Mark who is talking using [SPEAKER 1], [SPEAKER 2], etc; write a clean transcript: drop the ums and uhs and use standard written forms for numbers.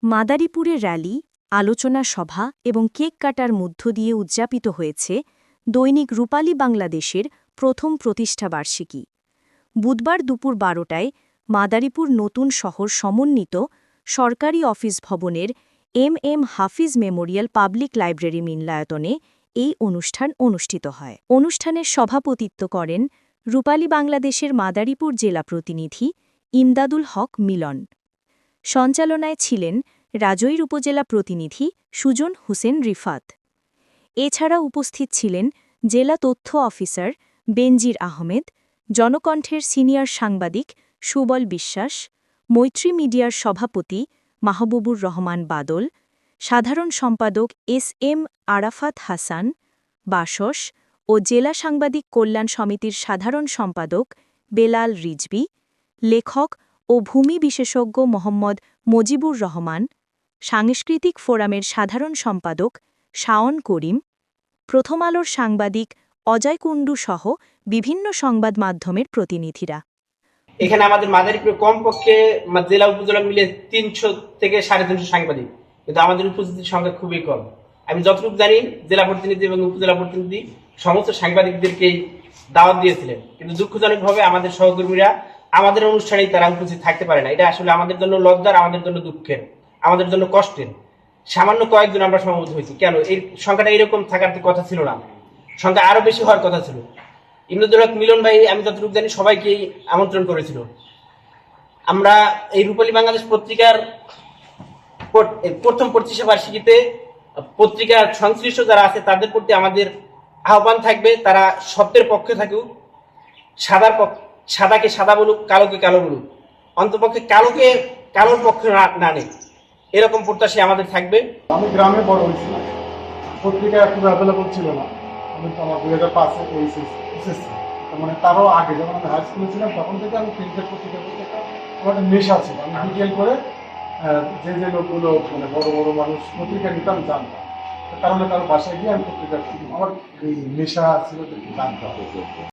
[SPEAKER 1] মাদারীপুরে rally, আলোচনা সভা এবং কেক কাটার মধ্য দিয়ে উদযাপিত হয়েছে দৈনিক রূপালী বাংলাদেশের প্রথম প্রতিষ্ঠাবার্ষিকী। বুধবার দুপুর ১২টায় মাদারীপুর নতুন শহর সমন্বিত সরকারি অফিস ভবনের এম হাফিজ মেমোরিয়াল পাবলিক লাইব্রেরি মিলনায়তনে এই অনুষ্ঠান অনুষ্ঠিত হয়। অনুষ্ঠানের সভাপতিত্ব করেন রূপালী বাংলাদেশের মাদারীপুর জেলা প্রতিনিধি ইমদাদুল হক মিলন। সঞ্চালনায় ছিলেন রাজৈর উপজেলা প্রতিনিধি সুজন হোসেন রিফাত। এছাড়া উপস্থিত ছিলেন জেলা তথ্য অফিসার বেনজির আহমেদ, জনকণ্ঠের সিনিয়র সাংবাদিক সুবল বিশ্বাস, মৈত্রী মিডিয়ার সভাপতি মাহবুবুর রহমান বাদল, সাধারণ সম্পাদক এম আরাফাত হাসান বাসস ও জেলা সাংবাদিক কল্যাণ সমিতির সাধারণ সম্পাদক বেলাল রিজভী, লেখক ও ভূমি বিশেষজ্ঞ মোহাম্মদ মজিবুর রহমান, সাংস্কৃতিক ফোরামের সাধারণ সম্পাদক শাওন করিম, প্রথম আলোর সাংবাদিক অজয় কুণ্ডু সহ বিভিন্ন সংবাদ মাধ্যমের প্রতিনিধিরা।
[SPEAKER 2] এখানে আমাদের মাদারীপুরে কমপক্ষে জেলা উপজেলা মিলে ৩০০ থেকে ৩৫০ সাংবাদিক, কিন্তু আমাদের উপস্থিতির সংখ্যা খুবই কম। আমি যতটুকু জানি জেলা প্রতিনিধি এবং উপজেলা প্রতিনিধি সমস্ত সাংবাদিকদেরকেই দাওয়াত দিয়েছিলেন, কিন্তু দুঃখজনকভাবে আমাদের সহকর্মীরা আমাদের অনুষ্ঠানেই তারা উপস্থিত থাকতে পারে না। এটা আসলে আমাদের জন্য লজ্জার, আমাদের জন্য দুঃখের, আমাদের জন্য কষ্টের। সামান্য কয়েকজন আমরা সমবেত হয়েছি। কেন এই সংখ্যাটা এরকম থাকার কথা ছিল না, সংখ্যা আরো বেশি হওয়ার কথা ছিল। ইমদাদুল হক মিলন ভাই আমি যতটুকু জানি সবাইকেই আমন্ত্রণ করেছিল। আমরা এই রূপালী বাংলাদেশ পত্রিকার প্রথম প্রতিষ্ঠাবার্ষিকীতে পত্রিকার সংশ্লিষ্ট যারা আছে তাদের প্রতি আমাদের আহ্বান থাকবে, তারা সত্যের পক্ষে থাকুক, সাদাকে সাদা বলুক, কালোকে কালো বলুক, অন্তপক্ষে কালোকে কালোর পক্ষে না নেই, এরকম প্রত্যাশা আমাদের থাকবে।
[SPEAKER 3] আমি গ্রামে বড় হয়েছিলাম, পত্রিকা খুব অ্যাভেলেবল ছিল না। আমি তো আমার 2005-এ এসেছি, মানে তারও আগে যখন আমি হাই স্কুলে ছিলাম তখন থেকে আমি প্রিন্টেড পত্রিকা বলতে আমার একটা নেশা ছিল। আমি ডিটেল করে যে লোকগুলো মানে বড় বড় মানুষ পত্রিকা নিতাম জানতাম, কারণে কারো বাসায় গিয়ে আমি পত্রিকা আমার এই নেশা ছিল জানতাম।